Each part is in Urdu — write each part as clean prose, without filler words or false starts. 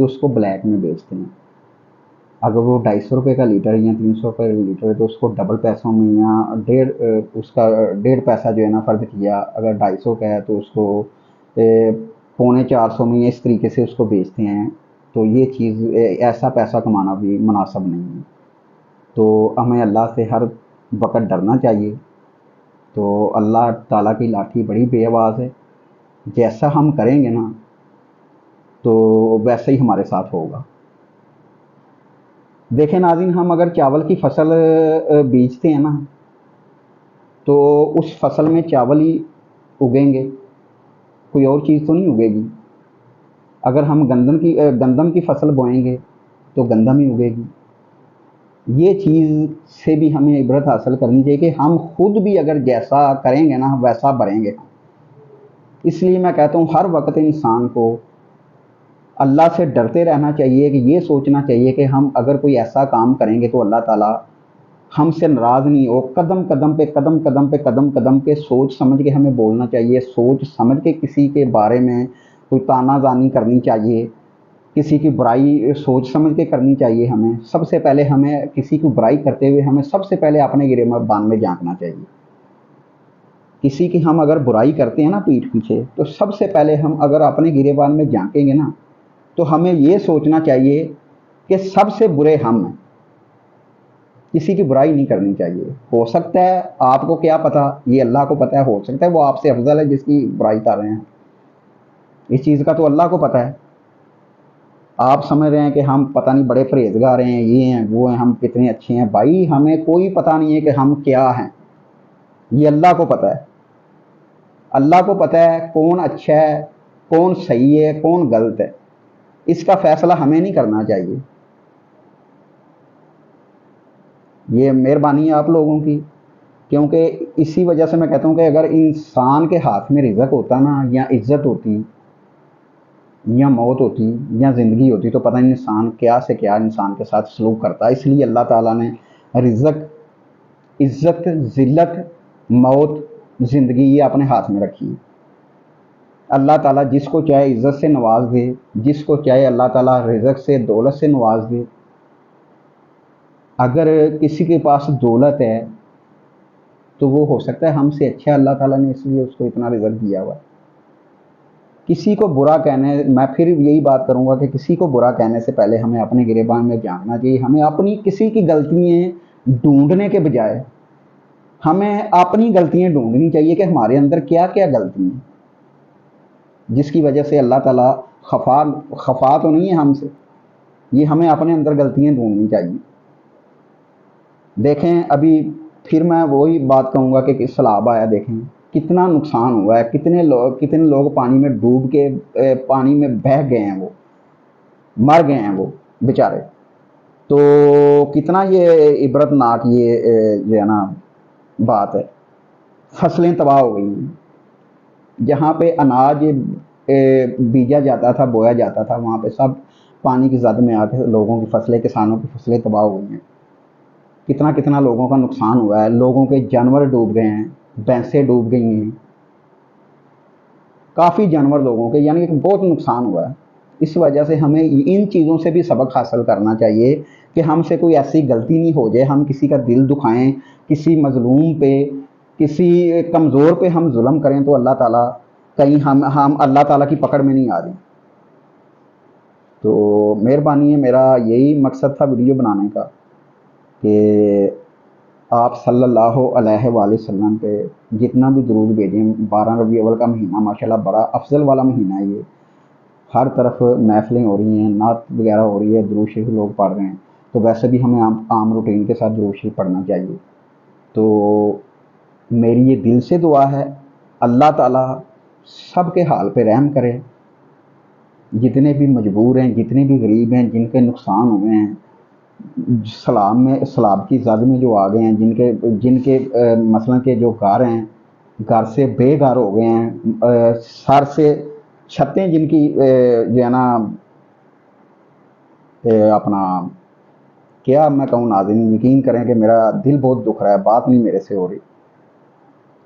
کہ اس کو بلیک میں بیچتے ہیں. اگر وہ 250 روپے کا لیٹر یا 300 روپے کا لیٹر ہے تو اس کو ڈبل پیسوں میں یا اس کا 1.5 پیسہ جو ہے نا فرض کیا، اگر 250 کا ہے تو اس کو 350 میں یا اس طریقے سے اس کو بیچتے ہیں. تو یہ چیز ایسا پیسہ کمانا بھی مناسب نہیں ہے. تو ہمیں اللہ سے ہر وقت ڈرنا چاہیے. تو اللہ تعالیٰ کی لاٹھی بڑی بے آواز ہے، جیسا ہم کریں گے نا تو ویسا ہی ہمارے ساتھ ہوگا. دیکھیں ناظرین، ہم اگر چاول کی فصل بیچتے ہیں نا تو اس فصل میں چاول ہی اگیں گے، کوئی اور چیز تو نہیں اگے گی. اگر ہم گندم کی فصل بوئیں گے تو گندم ہی اگے گی. یہ چیز سے بھی ہمیں عبرت حاصل کرنی چاہیے کہ ہم خود بھی اگر جیسا کریں گے نا ویسا بھریں گے. اس لیے میں کہتا ہوں ہر وقت انسان کو اللہ سے ڈرتے رہنا چاہیے، کہ یہ سوچنا چاہیے کہ ہم اگر کوئی ایسا کام کریں گے تو اللہ تعالیٰ ہم سے ناراض نہیں ہو. قدم قدم پہ سوچ سمجھ کے ہمیں بولنا چاہیے، سوچ سمجھ کے کسی کے بارے میں کوئی تانا زانی کرنی چاہیے، کسی کی برائی سوچ سمجھ کے کرنی چاہیے. ہمیں سب سے پہلے کسی کی برائی کرتے ہوئے ہمیں سب سے پہلے اپنے گریبان میں جھانکنا چاہیے. کسی کی ہم اگر برائی کرتے ہیں نا پیٹھ پیچھے، تو سب سے پہلے ہم اگر اپنے گریبان میں جھانکیں گے نا تو ہمیں یہ سوچنا چاہیے کہ سب سے برے ہم ہیں. کسی کی برائی نہیں کرنی چاہیے. ہو سکتا ہے آپ کو کیا پتہ، یہ اللہ کو پتہ ہے، ہو سکتا ہے وہ آپ سے افضل ہے جس کی برائی کر رہے ہیں. اس چیز کا تو اللہ کو پتہ ہے. آپ سمجھ رہے ہیں کہ ہم پتہ نہیں بڑے پرہیزگار ہیں، یہ ہیں وہ ہیں، ہم کتنے اچھے ہیں. بھائی ہمیں کوئی پتہ نہیں ہے کہ ہم کیا ہیں، یہ اللہ کو پتہ ہے. اللہ کو پتہ ہے کون اچھا ہے، کون صحیح ہے، کون غلط ہے. اس کا فیصلہ ہمیں نہیں کرنا چاہیے. یہ مہربانی ہے آپ لوگوں کی. کیونکہ اسی وجہ سے میں کہتا ہوں کہ اگر انسان کے ہاتھ میں رزق ہوتا نا، یا عزت ہوتی، یا موت ہوتی، یا زندگی ہوتی، تو پتہ نہیں انسان کیا سے کیا انسان کے ساتھ سلوک کرتا. اس لیے اللہ تعالیٰ نے رزق، عزت، ذلت، موت، زندگی یہ اپنے ہاتھ میں رکھی ہے. اللہ تعالیٰ جس کو چاہے عزت سے نواز دے، جس کو چاہے اللہ تعالیٰ رزق سے، دولت سے نواز دے. اگر کسی کے پاس دولت ہے تو وہ ہو سکتا ہے ہم سے اچھا اللہ تعالیٰ نے اس لیے اس کو اتنا رزق دیا ہوا ہے. کسی کو برا کہنے، میں پھر یہی بات کروں گا کہ کسی کو برا کہنے سے پہلے ہمیں اپنے گریبان میں جھانکنا چاہیے. ہمیں اپنی کسی کی غلطیاں ڈھونڈنے کے بجائے ہمیں اپنی غلطیاں ڈھونڈنی چاہیے کہ ہمارے اندر کیا کیا غلطی ہیں جس کی وجہ سے اللہ تعالیٰ خفا تو نہیں ہے ہم سے. یہ ہمیں اپنے اندر غلطیاں ڈھونڈنی چاہیے. دیکھیں ابھی پھر میں وہی بات کہوں گا کہ سیلاب آیا، دیکھیں کتنا نقصان ہوا ہے. کتنے لوگ پانی میں ڈوب کے پانی میں بہہ گئے ہیں، وہ مر گئے ہیں وہ بیچارے. تو کتنا یہ عبرت ناک یہ جو ہے نا بات ہے. فصلیں تباہ ہو گئی ہیں. جہاں پہ اناج بیجا جاتا تھا، بویا جاتا تھا، وہاں پہ سب پانی کی زد میں آ کے لوگوں کی فصلیں، کسانوں کی فصلیں تباہ ہو گئی ہیں. کتنا لوگوں کا نقصان ہوا ہے. لوگوں کے جانور ڈوب گئے ہیں، بھینسیں ڈوب گئی ہیں، کافی جانور لوگوں کے، یعنی کہ بہت نقصان ہوا ہے. اس وجہ سے ہمیں ان چیزوں سے بھی سبق حاصل کرنا چاہیے کہ ہم سے کوئی ایسی غلطی نہیں ہو جائے، ہم کسی کا دل دکھائیں، کسی مظلوم پہ، کسی کمزور پہ ہم ظلم کریں تو اللہ تعالیٰ کہیں ہم اللہ تعالیٰ کی پکڑ میں نہیں آ رہے. تو مہربانی ہے، میرا یہی مقصد تھا ویڈیو بنانے کا کہ آپ صلی اللہ علیہ وآلہ وسلم پہ جتنا بھی درود بھیجیں. 12 ربیع الاول کا مہینہ ماشاءاللہ بڑا افضل والا مہینہ ہے. یہ ہر طرف محفلیں ہو رہی ہیں، نعت وغیرہ ہو رہی ہے، درود شریف لوگ پڑھ رہے ہیں. تو ویسے بھی ہمیں عام روٹین کے ساتھ درود شریف پڑھنا چاہیے. تو میری یہ دل سے دعا ہے اللہ تعالیٰ سب کے حال پہ رحم کرے. جتنے بھی مجبور ہیں، جتنے بھی غریب ہیں، جن کے نقصان ہوئے ہیں، سیلاب کی زد میں جو آ گئے ہیں، جن کے مثلا کہ جو گھر ہیں، گھر سے بے گھر ہو گئے ہیں، سر سے چھتیں جن کی جو ہے نا اپنا کیا میں کہوں ناظرین، یقین کریں کہ میرا دل بہت دکھ رہا ہے، بات نہیں میرے سے ہو رہی.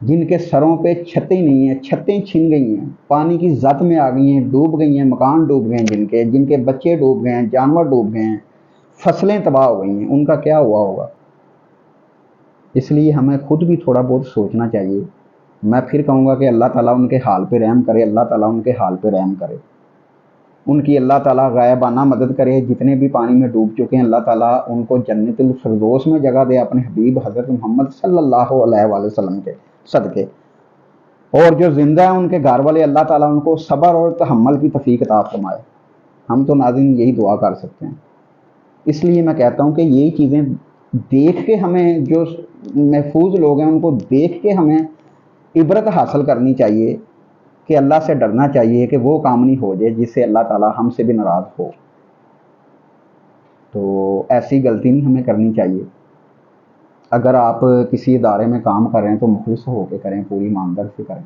جن کے سروں پہ چھتیں نہیں ہیں، چھتیں چھن گئی ہیں، پانی کی زد میں آ گئی ہیں، ڈوب گئی ہیں، مکان ڈوب گئے ہیں، جن کے بچے ڈوب گئے ہیں، جانور ڈوب گئے ہیں، فصلیں تباہ ہو گئی ہیں، ان کا کیا ہوا ہوگا؟ اس لیے ہمیں خود بھی تھوڑا بہت سوچنا چاہیے۔ میں پھر کہوں گا کہ اللہ تعالیٰ ان کے حال پہ رحم کرے، اللہ تعالیٰ ان کے حال پہ رحم کرے، ان کی اللہ تعالیٰ غائبانہ مدد کرے۔ جتنے بھی پانی میں ڈوب چکے ہیں، اللہ تعالیٰ ان کو جنت الفردوس میں جگہ دے اپنے حبیب حضرت محمد صلی اللہ علیہ وآلہ وسلم کے صدقے، اور جو زندہ ہیں ان کے گھر والے، اللہ تعالیٰ ان کو صبر اور تحمل کی توفیق عطا فرمائے۔ ہم تو ناظرین یہی دعا کر سکتے ہیں۔ اس لیے میں کہتا ہوں کہ یہی چیزیں دیکھ کے ہمیں، جو محفوظ لوگ ہیں ان کو دیکھ کے ہمیں عبرت حاصل کرنی چاہیے کہ اللہ سے ڈرنا چاہیے کہ وہ کام نہیں ہو جائے جس سے اللہ تعالیٰ ہم سے بھی ناراض ہو۔ تو ایسی غلطی نہیں ہمیں کرنی چاہیے۔ اگر آپ کسی ادارے میں کام کر رہے ہیں تو مخلص ہو کے کریں، پوری ایمانداری سے کریں،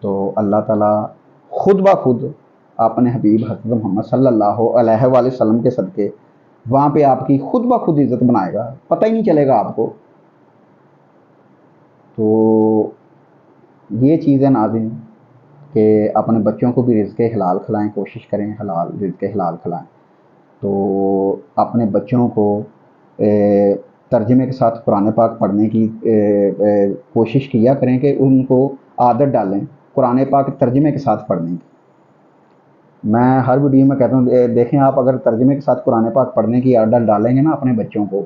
تو اللہ تعالیٰ خود بخود اپنے حبیب حضرت محمد صلی اللہ علیہ وآلہ وسلم کے صدقے وہاں پہ آپ کی خود بخود عزت بنائے گا، پتہ ہی نہیں چلے گا آپ کو۔ تو یہ چیز ہے ناظرین کہ اپنے بچوں کو بھی رزق حلال کھلائیں، کوشش کریں حلال رزق حلال کھلائیں۔ تو اپنے بچوں کو ترجمے کے ساتھ قرآن پاک پڑھنے کی کوشش کیا کریں کہ ان کو عادت ڈالیں قرآن پاک ترجمے کے ساتھ پڑھنے کی۔ میں ہر ویڈیو میں کہتا ہوں دیکھیں، آپ اگر ترجمے کے ساتھ قرآن پاک پڑھنے کی عادت ڈالیں گے نا اپنے بچوں کو،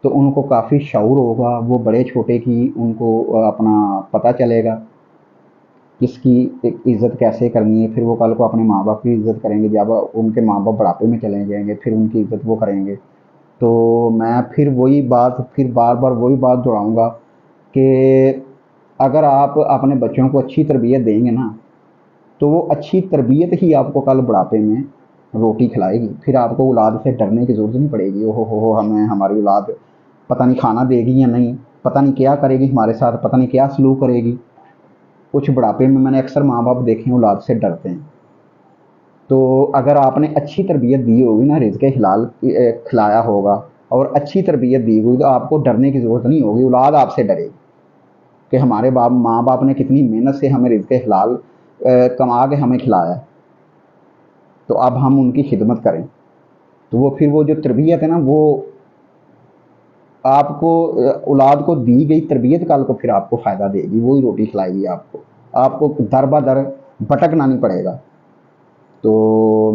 تو ان کو کافی شعور ہوگا، وہ بڑے چھوٹے کی ان کو اپنا پتہ چلے گا کس کی عزت کیسے کرنی ہے۔ پھر وہ کل کو اپنے ماں باپ کی عزت کریں گے، جب ان کے ماں باپ بڑھاپے میں چلے جائیں گے پھر ان کی عزت وہ کریں گے۔ تو میں پھر بار بار وہی بات دہراؤں گا کہ اگر آپ اپنے بچوں کو اچھی تربیت دیں گے نا، تو وہ اچھی تربیت ہی آپ کو کل بڑھاپے میں روٹی کھلائے گی۔ پھر آپ کو اولاد سے ڈرنے کی ضرورت نہیں پڑے گی، ہو ہماری اولاد پتہ نہیں کھانا دے گی یا نہیں، پتہ نہیں کیا کرے گی ہمارے ساتھ، پتہ نہیں کیا سلوک کرے گی۔ کچھ بڑھاپے میں نے اکثر ماں باپ دیکھے ہیں اولاد سے ڈرتے ہیں۔ تو اگر آپ نے اچھی تربیت دی ہوگی نا، رزق حلال کھلایا ہوگا اور اچھی تربیت دی ہوگی، تو آپ کو ڈرنے کی ضرورت نہیں ہوگی، اولاد آپ سے ڈرے گی کہ ہمارے ماں باپ نے کتنی محنت سے ہمیں رزق حلال کما کے ہمیں کھلایا، تو اب ہم ان کی خدمت کریں۔ تو وہ پھر وہ جو تربیت ہے نا، وہ آپ کو اولاد کو دی گئی تربیت کل کو پھر آپ کو فائدہ دے گی، وہی روٹی کھلائے گی آپ کو در بدر بھٹکنا نہیں پڑے گا۔ تو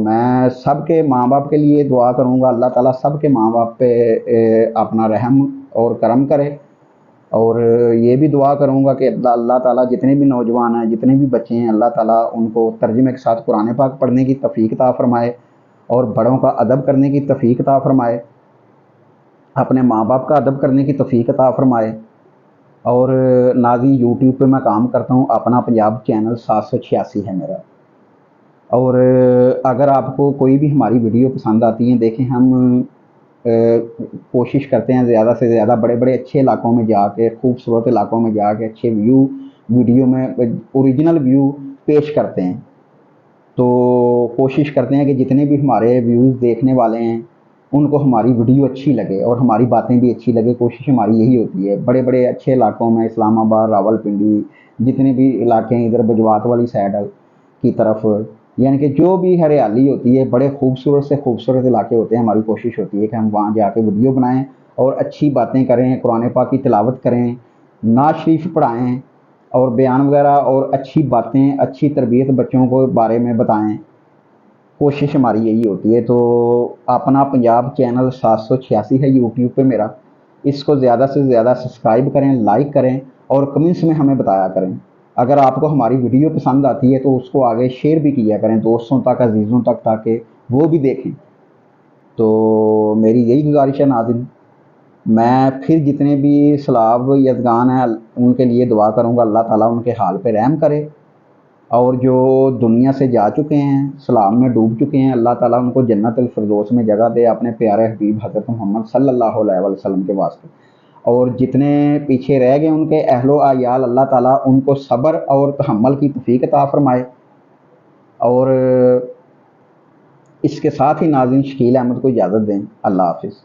میں سب کے ماں باپ کے لیے دعا کروں گا، اللہ تعالیٰ سب کے ماں باپ پہ اپنا رحم اور کرم کرے، اور یہ بھی دعا کروں گا کہ اللہ تعالیٰ جتنے بھی نوجوان ہیں، جتنے بھی بچے ہیں، اللہ تعالیٰ ان کو ترجمے کے ساتھ قرآن پاک پڑھنے کی توفیق عطا فرمائے، اور بڑوں کا ادب کرنے کی توفیق عطا فرمائے، اپنے ماں باپ کا ادب کرنے کی توفیق عطا فرمائے۔ اور ناظرین یوٹیوب پہ میں کام کرتا ہوں، اپنا پنجاب چینل 786 ہے میرا، اور اگر آپ کو کوئی بھی ہماری ویڈیو پسند آتی ہیں، دیکھیں ہم کوشش کرتے ہیں زیادہ سے زیادہ بڑے بڑے اچھے علاقوں میں جا کے، خوبصورت علاقوں میں جا کے اچھے ویڈیو میں اوریجنل ویو پیش کرتے ہیں۔ تو کوشش کرتے ہیں کہ جتنے بھی ہمارے ویوز دیکھنے والے ہیں ان کو ہماری ویڈیو اچھی لگے اور ہماری باتیں بھی اچھی لگے، کوشش ہماری یہی ہوتی ہے۔ بڑے بڑے اچھے علاقوں میں، اسلام آباد، راول پنڈی، جتنے بھی علاقے ہیں ادھر بجوات والی سائڈ کی طرف، یعنی کہ جو بھی ہریالی ہوتی ہے، بڑے خوبصورت سے خوبصورت علاقے ہوتے ہیں، ہماری کوشش ہوتی ہے کہ ہم وہاں جا کے ویڈیو بنائیں اور اچھی باتیں کریں، قرآن پاک کی تلاوت کریں، نعت شریف پڑھائیں اور بیان وغیرہ، اور اچھی باتیں، اچھی تربیت بچوں کو بارے میں بتائیں۔ کوشش ہماری یہی ہوتی ہے۔ تو اپنا پنجاب چینل 786 ہے یوٹیوب پہ میرا، اس کو زیادہ سے زیادہ سبسکرائب کریں، لائک کریں، اور کمنٹس میں ہمیں بتایا کریں۔ اگر آپ کو ہماری ویڈیو پسند آتی ہے تو اس کو آگے شیئر بھی کیا کریں دوستوں تک، عزیزوں تک، تاکہ وہ بھی دیکھیں۔ تو میری یہی گزارش ہے ناظرین، میں پھر جتنے بھی سلاب یزگان ہیں ان کے لیے دعا کروں گا، اللہ تعالیٰ ان کے حال پہ رحم کرے، اور جو دنیا سے جا چکے ہیں، سلاب میں ڈوب چکے ہیں، اللہ تعالیٰ ان کو جنت الفردوس میں جگہ دے اپنے پیارے حبیب حضرت محمد صلی اللہ علیہ وسلم کے واسطے، اور جتنے پیچھے رہ گئے ان کے اہل و عیال، اللہ تعالیٰ ان کو صبر اور تحمل کی توفیق عطا فرمائے۔ اور اس کے ساتھ ہی ناظرین شکیل احمد کو اجازت دیں، اللہ حافظ۔